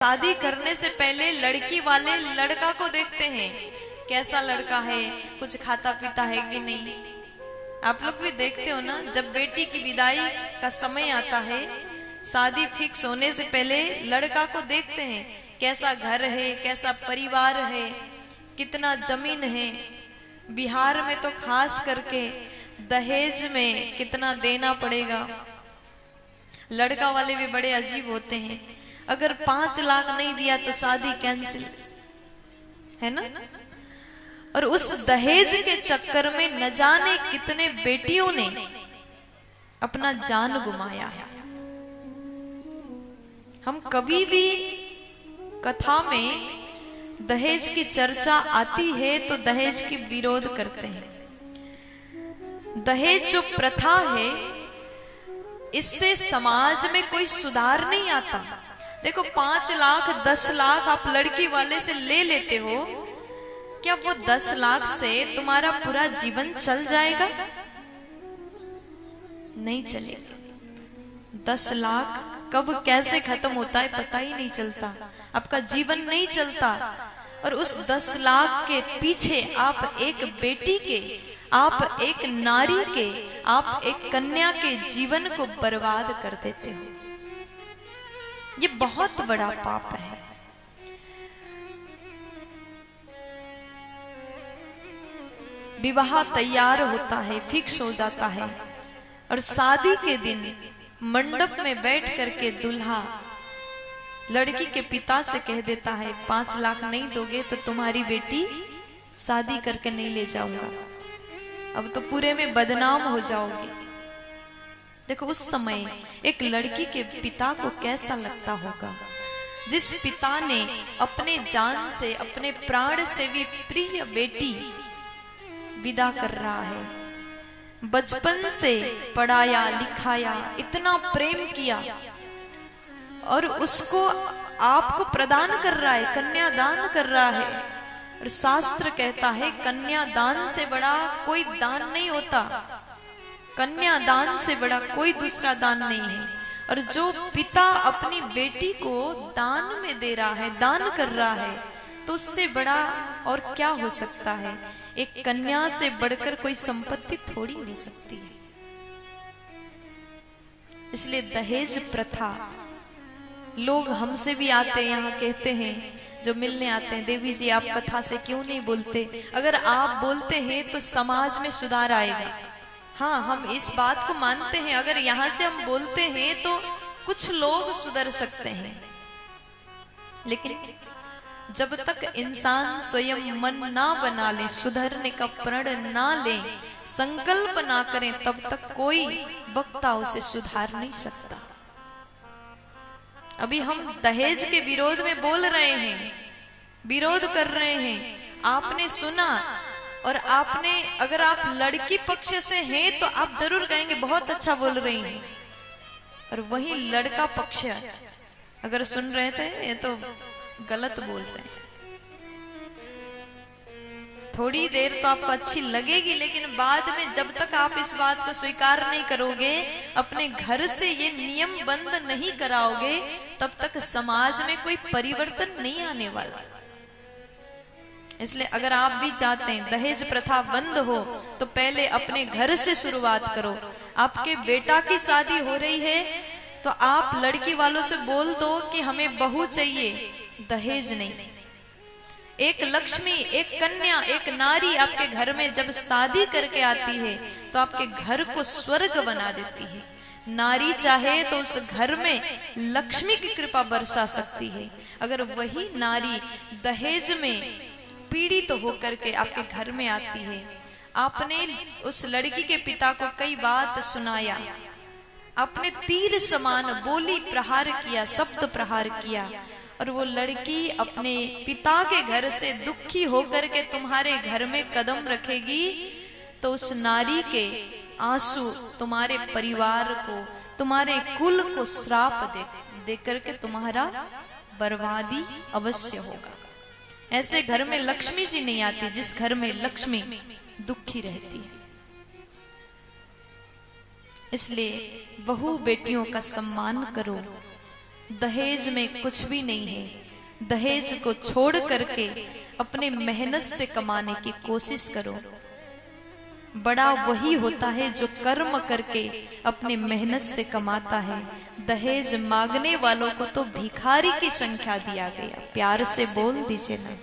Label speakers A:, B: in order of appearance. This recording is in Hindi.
A: शादी करने से पहले लड़की वाले लड़का को देखते हैं, कैसा लड़का है, कुछ खाता पीता है कि नहीं। आप लोग भी देखते हो ना, जब बेटी की विदाई का समय आता है, शादी फिक्स होने से पहले लड़का को देखते हैं, कैसा घर है, कैसा परिवार है, कितना जमीन है। बिहार में तो खास करके दहेज में कितना देना पड़ेगा। लड़का वाले भी बड़े अजीब होते हैं, अगर 5 लाख नहीं दिया तो शादी कैंसिल, है ना। और उस दहेज के चक्कर में न जाने कितने बेटियों ने अपना जान गुमाया है। हम कभी भी कथा में दहेज की चर्चा आती है तो दहेज की विरोध करते हैं। दहेज जो प्रथा है, इससे समाज में कोई सुधार नहीं आता। देखो 5 लाख 10 लाख आप लड़की वाले से ले लेते हो, क्या वो 10 लाख से तुम्हारा पूरा जीवन चल जाएगा? नहीं चलेगा। 10 लाख कब कैसे खत्म होता है पता ही नहीं चलता, आपका जीवन नहीं चलता। और उस 10 लाख के पीछे आप एक बेटी के, आप एक नारी के, आप एक कन्या के जीवन को बर्बाद कर देते हो। ये बहुत बड़ा पाप है। विवाह तैयार होता है, फिक्स हो जाता है, और शादी के दिन मंडप में बैठ करके दूल्हा लड़की के पिता से कह देता है, 5 लाख नहीं दोगे तो तुम्हारी बेटी शादी करके नहीं ले जाऊंगा, अब तो पूरे में बदनाम हो जाओगी। देखो उस समय एक लड़की के पिता को कैसा लगता होगा, जिस पिता ने अपने जान से, अपने प्राण से भी प्रिय बेटी विदा कर रहा है, बचपन से पढ़ाया लिखाया, इतना प्रेम किया, और उसको आपको प्रदान कर रहा है, कन्यादान कर रहा है। और शास्त्र कहता है कन्यादान से बड़ा कोई दान नहीं होता, कन्यादान से बड़ा कोई दूसरा दान नहीं है। और जो पिता अपनी बेटी को दान में दे रहा है, दान कर रहा है, तो उससे बड़ा और क्या हो सकता है। एक कन्या से बढ़कर कोई संपत्ति थोड़ी हो सकती है। इसलिए दहेज प्रथा, लोग हमसे भी आते हैं, यहाँ कहते हैं, जो मिलने आते हैं, देवी जी आप कथा से क्यों नहीं बोलते? अगर आप बोलते हैं तो समाज में सुधार आएगा। हाँ, हम इस बात को मानते हैं, अगर यहाँ से हम बोलते हैं तो कुछ लोग सुधर सकते हैं, लेकिन जब तक इंसान स्वयं मन ना बना ले, सुधरने का प्रण ना ले, संकल्प ना करें, तब तक कोई वक्ता उसे सुधार नहीं सकता। अभी हम दहेज के विरोध में बोल रहे हैं, विरोध कर रहे हैं, आपने सुना, और आपने, अगर आप लड़की पक्ष से हैं तो आप जरूर कहेंगे बहुत अच्छा बोल रही हैं, और वही लड़का पक्ष अगर सुन रहे थे ये तो गलत बोल रहे हैं। थोड़ी देर तो आपको अच्छी लगेगी, लेकिन बाद में जब तक आप इस बात को स्वीकार नहीं करोगे, अपने घर से ये नियम बंद नहीं कराओगे, तब तक समाज में कोई परिवर्तन नहीं आने वाला। इसलिए अगर आप भी चाहते हैं दहेज प्रथा बंद हो, तो पहले अपने घर से शुरुआत करो। आपके बेटा की शादी हो रही है तो आप लड़की वालों से बोल दो कि हमें बहू चाहिए, दहेज नहीं। एक लक्ष्मी, एक कन्या, एक नारी आपके घर में जब शादी करके आती है तो आपके घर को स्वर्ग बना देती है। नारी चाहे तो उस घर में लक्ष्मी की कृपा बरसा सकती है। अगर वही नारी दहेज में पीड़ित होकर के आपके घर में आती है, आपने उस लड़की के पिता को कई बात सुनाया, आपने तीर समान बोली प्रहार किया, शब्द प्रहार किया, और वो लड़की अपने पिता के घर से दुखी होकर के तुम्हारे घर में कदम रखेगी, तो उस नारी के आंसू तुम्हारे परिवार को, तुम्हारे कुल को श्राप दे करके तुम्हारा बर्बादी अवश्य होगा। ऐसे घर में लक्ष्मी जी नहीं आती, जिस घर में लक्ष्मी दुखी रहती है। इसलिए बहू बेटियों का सम्मान करो, दहेज में कुछ भी नहीं है। दहेज को छोड़ करके अपने मेहनत से कमाने की कोशिश करो। बड़ा वही होता है जो कर्म करके अपने मेहनत से कमाता है। दहेज मांगने वालों को तो भिखारी की संख्या दिया गया। प्यार से बोल दीजिए ना।